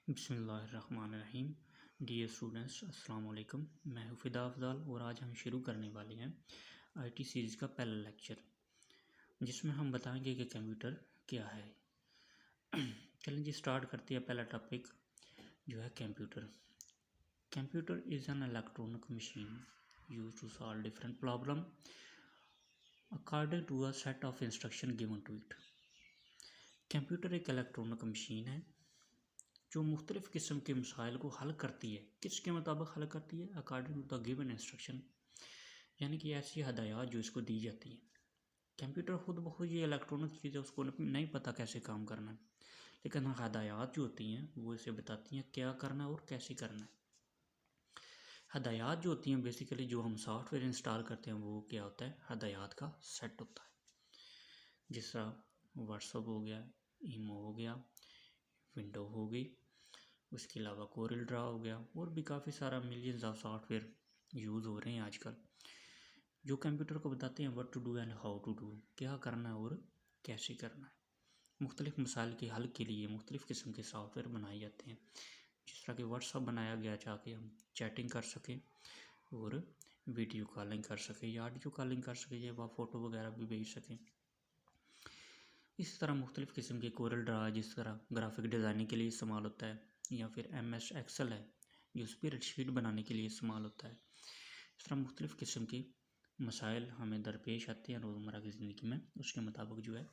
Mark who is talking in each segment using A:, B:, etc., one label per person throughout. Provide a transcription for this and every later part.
A: बिस्मिल्लाहिर्रहमानिर्रहीम। Dear students, अस्सलाम वालेकुम। मैं हूँ फ़िदा अफ़ज़ल और आज हम शुरू करने वाले हैं आईटी सीरीज़ का पहला लेक्चर, जिसमें हम बताएंगे कि कंप्यूटर क्या है। चलें जी, स्टार्ट करते हैं। पहला टॉपिक जो है computer. Computer is an electronic machine use to solve different problem according to a set of instruction given to it. Computer एक इलेक्ट्रॉनिक मशीन है जो मुख्तलिफ़ किस्म के मसाइल को हल करती है। किसके मुताबिक हल करती है? According to the given instruction, यानी कि ऐसी हदायत जो इसको दी जाती है। कंप्यूटर खुद ब खुद ये इलेक्ट्रॉनिक चीज़ है, उसको नहीं पता कैसे काम करना है, लेकिन हदायत जो होती हैं वो इसे बताती हैं क्या करना है और कैसे करना है। हदायत जो होती हैं बेसिकली जो हम सॉफ्टवेयर इंस्टॉल करते हैं वो क्या होता है? हदायत का सेट होता है। जिस तरह व्हाट्सअप हो गया, ईमो हो गया, विंडो हो गई, उसके अलावा कोरल ड्रा हो गया, और भी काफ़ी सारा मिलियंस ऑफ सॉफ्टवेयर यूज़ हो रहे हैं आजकल, जो कंप्यूटर को बताते हैं what to do and how to do, क्या करना है और कैसे करना है। मुख्तलिफ़ मसाइल के हल के लिए मुख्तलिफ़ किस्म के सॉफ्टवेयर बनाए जाते हैं। जिस तरह कि व्हाट्सअप बनाया गया ताकि हम चैटिंग कर सकें और वीडियो कॉलिंग कर सकें या ऑडियो कॉलिंग कर सकें या फ़ोटो वगैरह भी भेज सकें। इस तरह मुख्तलिफ़ किस्म के कोरल ड्रा जिस तरह ग्राफिक डिज़ाइनिंग के लिए इस्तेमाल होता है, या फिर MS एक्सेल है जो स्प्रेडशीट बनाने के लिए इस्तेमाल होता है। इस तरह मुख्तलिफ़ किस्म के मसाइल हमें दरपेश आते हैं रोज़मर्रा की ज़िंदगी में, उसके मुताबिक जो है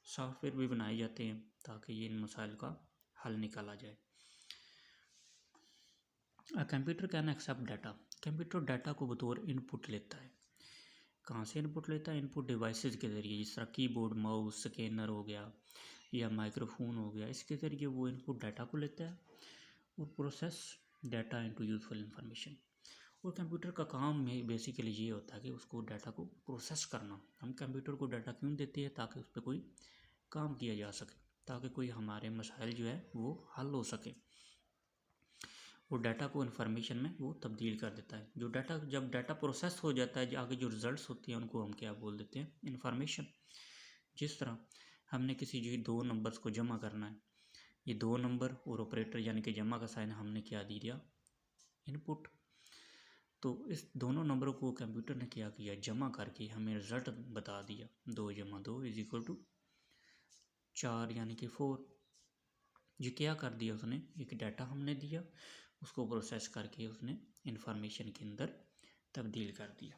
A: सॉफ्टवेयर भी बनाए जाते हैं ताकि ये इन मसाइल का हल निकाला जाए। Computer can accept data. Computer data को बतौर इनपुट लेता है। कहाँ से इनपुट लेता है? इनपुट डिवाइसेस के ज़रिए, जिस तरह कीबोर्ड, माउस, स्कैनर हो गया या माइक्रोफोन हो गया। इसके ज़रिए वो इनपुट डाटा को लेता है और process data into useful information. और कंप्यूटर का काम में बेसिकली ये होता है कि उसको डाटा को प्रोसेस करना। हम कंप्यूटर को डाटा क्यों देते हैं? ताकि उस पर कोई काम किया जा सके, ताकि कोई हमारे मसाइल जो है वो हल हो सके। वो डाटा को इन्फॉर्मेशन में वो तब्दील कर देता है। जो डाटा जब डाटा प्रोसेस हो जाता है, आगे जो रिज़ल्ट्स होती हैं उनको हम क्या बोल देते हैं? इन्फॉर्मेशन। जिस तरह हमने किसी जो 2 नंबर्स को जमा करना है, ये 2 नंबर और ऑपरेटर यानी कि जमा का साइन हमने क्या दे दिया? इनपुट। तो इस दोनों नंबरों को कंप्यूटर ने क्या किया? जमा करके हमें रिज़ल्ट बता दिया। 2 + 2 = 4 यानी कि 4। ये क्या कर दिया उसने? एक डाटा हमने दिया, उसको प्रोसेस करके उसने इंफॉर्मेशन के अंदर तब्दील कर दिया।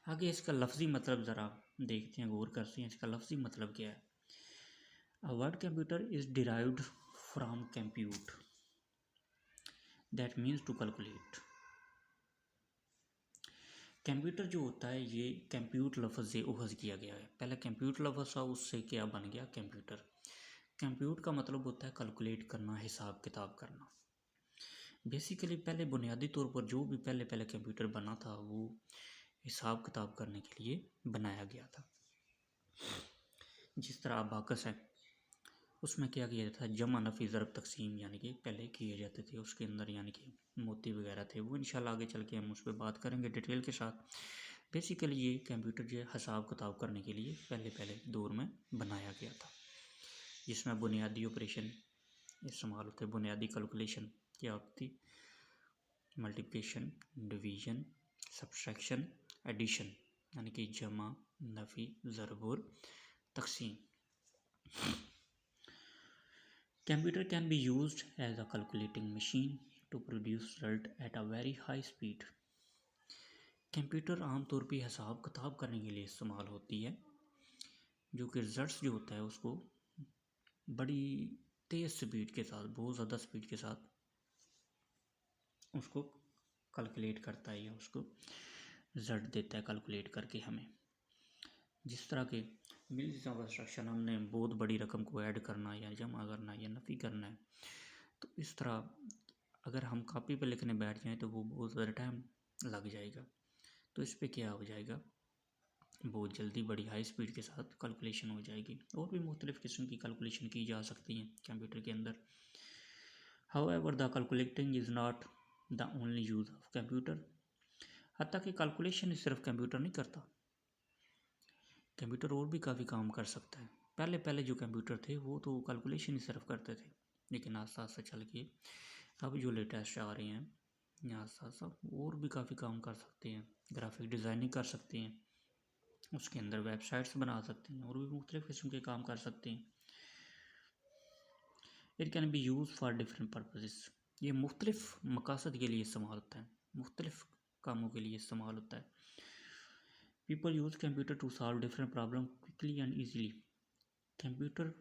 A: आगे इसका लफ्ज़ी मतलब ज़रा देखते हैं, गौर करते हैं इसका लफ्ज़ी मतलब क्या है। A word computer is derived from compute, that means to calculate. Computer जो होता है ये कंप्यूट लफ्ज़ से उखज़ किया गया है। पहले कंप्यूट लफ्ज़ था, उससे क्या बन गया? कंप्यूटर। कंप्यूट का मतलब होता है कैलकुलेट करना, हिसाब किताब करना। बेसिकली पहले बुनियादी तौर पर जो भी पहले कंप्यूटर बना था वो हिसाब किताब करने के लिए बनाया गया था। जिस तरह अबाकस है, उसमें क्या किया जाता है? जमा, नफ़ी, ज़रब, तकसीम यानी कि पहले किए जाते थे उसके अंदर, यानी कि मोती वगैरह थे। वो इंशाल्लाह आगे चल के हम उस पर बात करेंगे डिटेल के साथ। बेसिकली ये कंप्यूटर जो है हिसाब किताब करने के लिए पहले दौर में बनाया गया था, जिसमें बुनियादी ऑपरेशन इस्तेमाल होते, बुनियादी कैलकुलेशन क्या होती? मल्टीप्लिकेशन, डिवीज़न, सब्सट्रैक्शन, एडिशन यानी कि जमा, नफ़ी, ज़रब और तकसीम। Computer can be used as a calculating machine to produce result at a very high speed. Computer आमतौर पर हिसाब किताब करने के लिए इस्तेमाल होती है, जो कि रिजल्ट्स जो होता है उसको बड़ी तेज़ स्पीड के साथ, बहुत ज़्यादा स्पीड के साथ उसको कैलकुलेट करता है या उसको रिजल्ट देता है कैलकुलेट करके हमें। जिस तरह के मिलियंस ऑफ इंस्ट्रक्शन, हमने बहुत बड़ी रकम को ऐड करना या जमा करना या नफ़ी करना है, तो इस तरह अगर हम कॉपी पे लिखने बैठ जाएं तो वो बहुत ज़्यादा टाइम लग जाएगा। तो इस पे क्या हो जाएगा? बहुत जल्दी बड़ी हाई स्पीड के साथ कैलकुलेशन हो जाएगी। और भी मुख्तलिफ़ किस्म की कैलकुलेशन की जा सकती हैं कंप्यूटर के अंदर। However the calculating is not the only use of computer. हत्ता कि कैलकुलेशन सिर्फ कंप्यूटर नहीं करता, कंप्यूटर और भी काफ़ी काम कर सकता है। पहले जो कंप्यूटर थे वो तो कैलकुलेशन ही सिर्फ करते थे, लेकिन आस्ता आस्ता चल के अब जो लेटेस्ट आ रहे हैं यहाँ साथ साथ और भी काफ़ी काम कर सकते हैं, ग्राफिक डिज़ाइनिंग कर सकते हैं, उसके अंदर वेबसाइट्स बना सकते हैं और भी मुख्तलिफ़ किस्म के काम कर सकते हैं। It can be use for different purposes, ये मुख्तलिफ़ मकासद के लिए इस्तेमाल होता है, मुख्तलिफ़ कामों के लिए इस्तेमाल होता है। People use computer to solve different problem quickly and easily, computer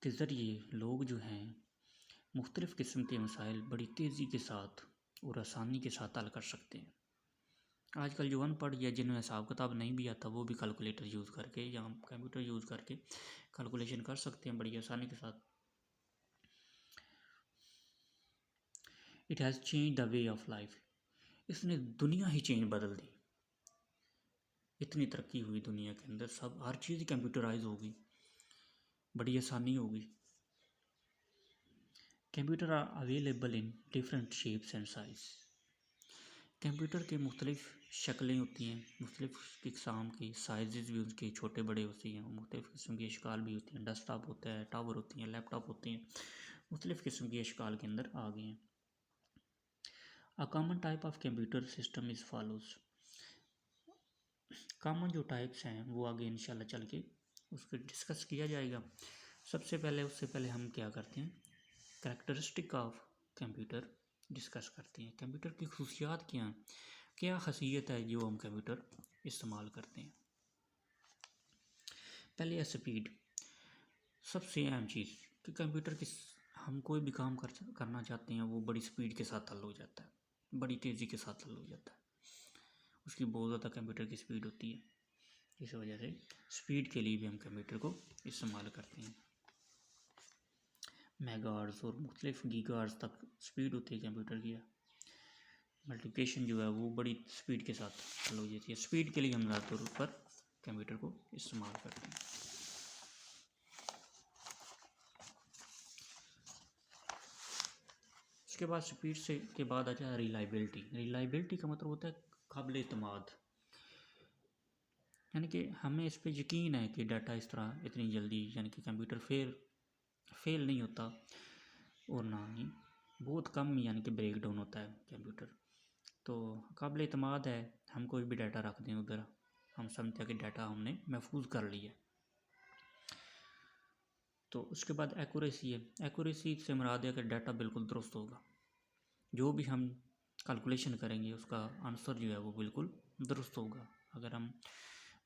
A: के ज़रिए लोग जो हैं मुख्तलिफ़ किस्म के मसाइल बड़ी तेज़ी के साथ और आसानी के साथ हल कर सकते हैं। आजकल जो अनपढ़ या जिन्हें हिसाब किताब नहीं भी आता वो भी कैलकुलेटर यूज़ करके या कंप्यूटर यूज़ करके कैलकुलेशन कर सकते हैं बड़ी आसानी के साथ। It has change the way of life, इसने दुनिया ही बदल दी। इतनी तरक्की हुई दुनिया के अंदर, सब हर चीज़ कंप्यूटराइज होगी, बड़ी आसानी होगी। Computer are available in different shapes and size, computer के मुख्तलिफ़ शक्लें होती हैं, मुख्तलिफ़ किस्म की साइज़ भी उसके छोटे बड़े होती हैं, मुख्तलिफ़ किस्म की अशकाल भी होती हैं, डेस्कटॉप होता है, टावर होती हैं, लैपटॉप होते हैं, मुख्तलिफ़ किस्म की अशकाल के अंदर आ गए हैं। A common type of computer system is follows, common जो टाइप्स हैं वो आगे इंशाल्लाह चल के उसको डिस्कस किया जाएगा। उससे पहले हम क्या करते हैं, करैक्टरिस्टिक ऑफ कंप्यूटर डिस्कस करते हैं। कंप्यूटर की खसूसियात क्या हैं, क्या खासियत है जो हम कंप्यूटर इस्तेमाल करते हैं। पहले है स्पीड, सबसे अहम चीज़ कि कंप्यूटर की हम कोई भी काम करना चाहते हैं वो बड़ी स्पीड के साथ हल हो जाता है, बड़ी तेज़ी के साथ हल हो जाता है, उसकी बहुत ज़्यादा कंप्यूटर की स्पीड होती है। इस वजह से स्पीड के लिए भी हम कंप्यूटर को इस्तेमाल करते हैं। मेगाहर्ट्ज़ और मुख्तलिफ गीगाहर्ट्ज़ तक स्पीड होती है कंप्यूटर की। मल्टीप्लिकेशन जो है वो बड़ी स्पीड के साथ हल हो जाती है। स्पीड के लिए हम ज़्यादातर पर कंप्यूटर को इस्तेमाल करते हैं। उसके बाद स्पीड से के बाद आ जाए रिलायबिलिटी। रिलायबिलिटी का मतलब होता है काबिल एतमाद, यानी कि हमें इस पर यकीन है कि डाटा इस तरह इतनी जल्दी यानी कि कंप्यूटर फेल नहीं होता और ना ही बहुत कम यानी कि ब्रेक डाउन होता है कंप्यूटर, तो काबिल एतमाद है। हम कोई भी डाटा रख दें उधर, हम समझते हैं कि डाटा हमने महफूज कर लिया। तो उसके बाद एक्यूरेसी है, एक्यूरेसी से मुराद है कि डाटा बिल्कुल दुरुस्त होगा, जो भी हम कैलकुलेशन करेंगे उसका आंसर जो है वो बिल्कुल दुरुस्त होगा। अगर हम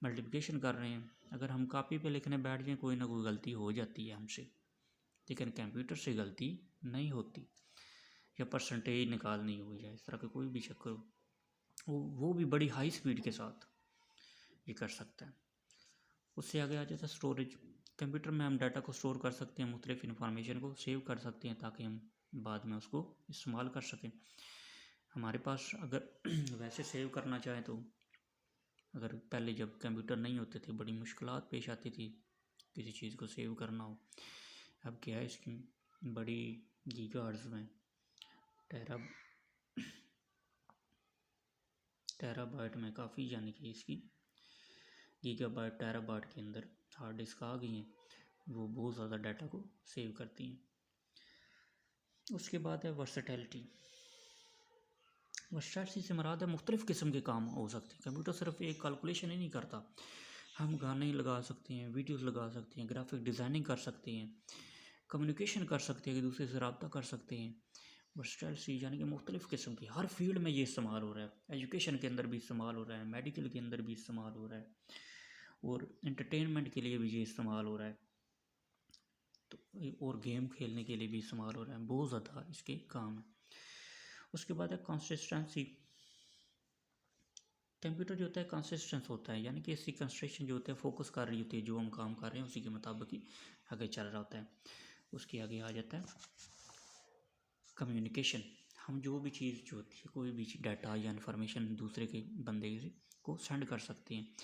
A: मल्टीप्लिकेशन कर रहे हैं, अगर हम कॉपी पे लिखने बैठ जाएँ कोई ना कोई गलती हो जाती है हमसे, लेकिन कंप्यूटर से गलती नहीं होती। या परसेंटेज निकालनी हो या इस तरह का कोई भी चक्कर हो, वो भी बड़ी हाई स्पीड के साथ ये कर सकता है। उससे आगे आ जाता है स्टोरेज। कंप्यूटर में हम डाटा को स्टोर कर सकते हैं, मुख्तलिफ इन्फॉर्मेशन को सेव कर सकते हैं ताकि हम बाद में उसको इस्तेमाल कर सकें। हमारे पास अगर वैसे सेव करना चाहें तो अगर पहले जब कंप्यूटर नहीं होते थे बड़ी मुश्किलात पेश आती थी किसी चीज़ को सेव करना हो। अब क्या है, इसकी बड़ी गीगाहर्ट्ज़ में टेराबाइट में काफ़ी यानी कि इसकी गीगाबाइट टेराबाइट के अंदर हार्ड डिस्क आ गई हैं, वो बहुत ज़्यादा डाटा को सेव करती हैं। उसके बाद है वर्सेटैलिटी। वर्सेटैलिटी से मुराद है मुख्तलिफ़ किस्म के काम हो सकते हैं। कंप्यूटर सिर्फ एक कैलकुलेशन ही नहीं करता, हम गाने लगा सकते हैं, वीडियोस लगा सकते हैं, ग्राफिक डिज़ाइनिंग कर सकते हैं, कम्युनिकेशन कर सकते हैं, एक दूसरे से रब्ता कर सकते हैं। वर्सेटैलिटी यानी कि मुख्तलिफ़ किस्म की हर फील्ड में ये इस्तेमाल हो रहा है। एजुकेशन के अंदर भी इस्तेमाल हो रहा है, मेडिकल के अंदर भी इस्तेमाल हो रहा है और एंटरटेनमेंट के लिए भी ये इस्तेमाल हो रहा है, तो और गेम खेलने के लिए भी इस्तेमाल हो रहा है। बहुत ज़्यादा इसके काम है। उसके बाद है कंसिस्टेंसी। कंप्यूटर जो होता है कंसिस्टेंस होता है, यानी कि इसकी कंसंट्रेशन जो होता है फोकस कर रही होती है, जो हम काम कर रहे हैं उसी के मुताबिक ही आगे चल रहा होता है। उसके आगे आ जाता है कम्युनिकेशन। हम जो भी चीज़ जो होती है, कोई भी डाटा या इन्फॉर्मेशन दूसरे के बंदे को सेंड कर सकते हैं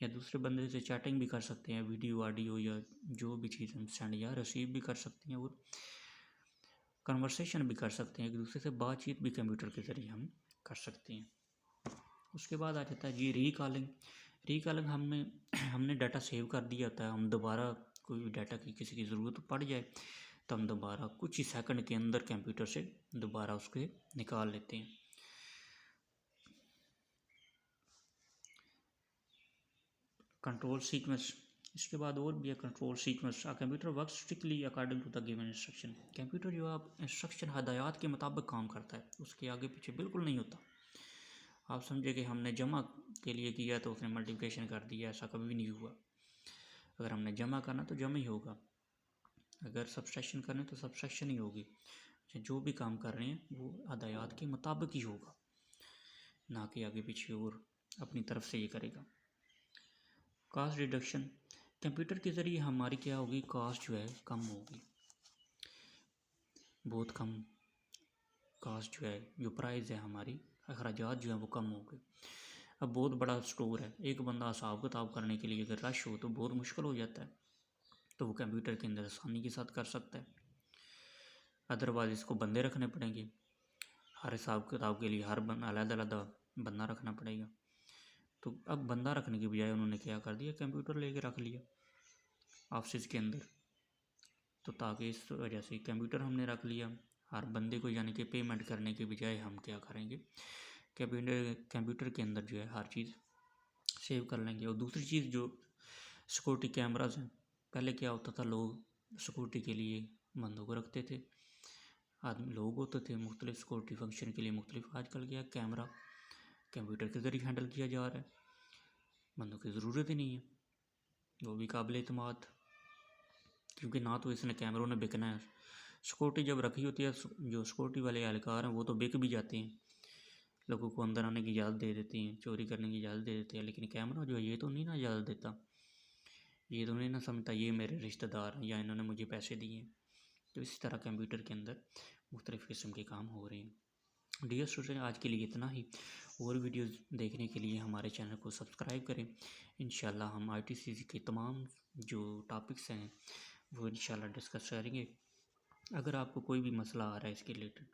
A: या दूसरे बंदे से चैटिंग भी कर सकते हैं, वीडियो ऑडियो या जो भी चीज़ हम सेंड या रिसीव भी कर सकते हैं और कन्वर्सेशन भी कर सकते हैं, एक दूसरे से बातचीत भी कंप्यूटर के ज़रिए हम कर सकते हैं। उसके बाद आ जाता है जी रिकॉलिंग। हमने डाटा सेव कर दिया होता है, हम दोबारा कोई भी डाटा की किसी की ज़रूरत पड़ जाए तो हम दोबारा कुछ ही सेकंड के अंदर कंप्यूटर से दोबारा उसके निकाल लेते हैं। कंट्रोल सीक्वेंस, इसके बाद और भी है control sequence. Computer work strictly according to the given instruction. Computer जो आप इंस्ट्रक्शन हदायत के मुताबिक काम करता है, उसके आगे पीछे बिल्कुल नहीं होता। आप समझे कि हमने जमा के लिए किया तो उसने मल्टीप्लिकेशन कर दिया, ऐसा कभी भी नहीं हुआ। अगर हमने जमा करना तो जमा ही होगा, अगर सब्सट्रैक्शन करना तो सब्सट्रैक्शन ही होगी। जो भी काम कर रहे हैं वो हदायत के मुताबिक ही होगा, ना कि आगे पीछे और अपनी तरफ से ये करेगा। कास्ट रिडक्शन, कंप्यूटर के ज़रिए हमारी क्या होगी, कास्ट जो है कम होगी, बहुत कम कास्ट जो है, जो प्राइस है हमारी अखराजात जो है वो कम हो गए। अब बहुत बड़ा स्टोर है, एक बंदा हिसाब किताब करने के लिए अगर रश हो तो बहुत मुश्किल हो जाता है, तो वो कंप्यूटर के अंदर आसानी के साथ कर सकता है। अदरवाइज इसको बंदे रखने पड़ेंगे, हर हिसाब किताब के लिए हर अलग-अलग बंदा रखना पड़ेगा। तो अब बंदा रखने की बजाय उन्होंने क्या कर दिया, कंप्यूटर लेके रख लिया ऑफिस के अंदर। तो ताकि इस वजह से कंप्यूटर हमने रख लिया, हर बंदे को यानी कि पेमेंट करने के बजाय हम क्या करेंगे, कंप्यूटर के अंदर जो है हर चीज़ सेव कर लेंगे। और दूसरी चीज़ जो सिक्योरिटी कैमराज हैं, पहले क्या होता था, लोग सिक्योरिटी के लिए बंदों को रखते थे, आदमी लोग होते थे मुख्तलिफ सिक्योरिटी फंक्शन के लिए मुख्तलिफ। आजकल क्या कैमरा कंप्यूटर के ज़रिए हैंडल किया जा रहा है, बंदों की ज़रूरत ही नहीं है, वो भी काबिल एतमाद, क्योंकि ना तो इसने कैमरों ने बिकना है। सिक्योरिटी जब रखी होती है, जो सिक्योरिटी वाले एहलकार हैं वो तो बिक भी जाते हैं, लोगों को अंदर आने की इजाज़त दे देती हैं, चोरी करने की इजाज़त दे देते हैं, लेकिन कैमरा जो है ये तो नहीं ना इजाज़त देता, ये तो नहीं ना समझता ये मेरे रिश्तेदार हैं या इन्होंने मुझे पैसे दिए हैं। तो इसी तरह कंप्यूटर के अंदर मुख्तलिफ़ किस्म के काम हो रहे हैं। डियर स्टूडेंट, आज के लिए इतना ही। और वीडियोस देखने के लिए हमारे चैनल को सब्सक्राइब करें। इंशाल्लाह हम ITCC के तमाम जो टॉपिक्स हैं वो इंशाल्लाह डिस्कस करेंगे। अगर आपको कोई भी मसला आ रहा है इसके रिलेटेड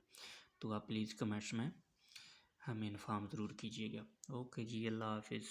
A: तो आप प्लीज़ कमेंट्स में हमें इन्फॉर्म ज़रूर कीजिएगा। ओके जी, अल्लाह हाफिज़।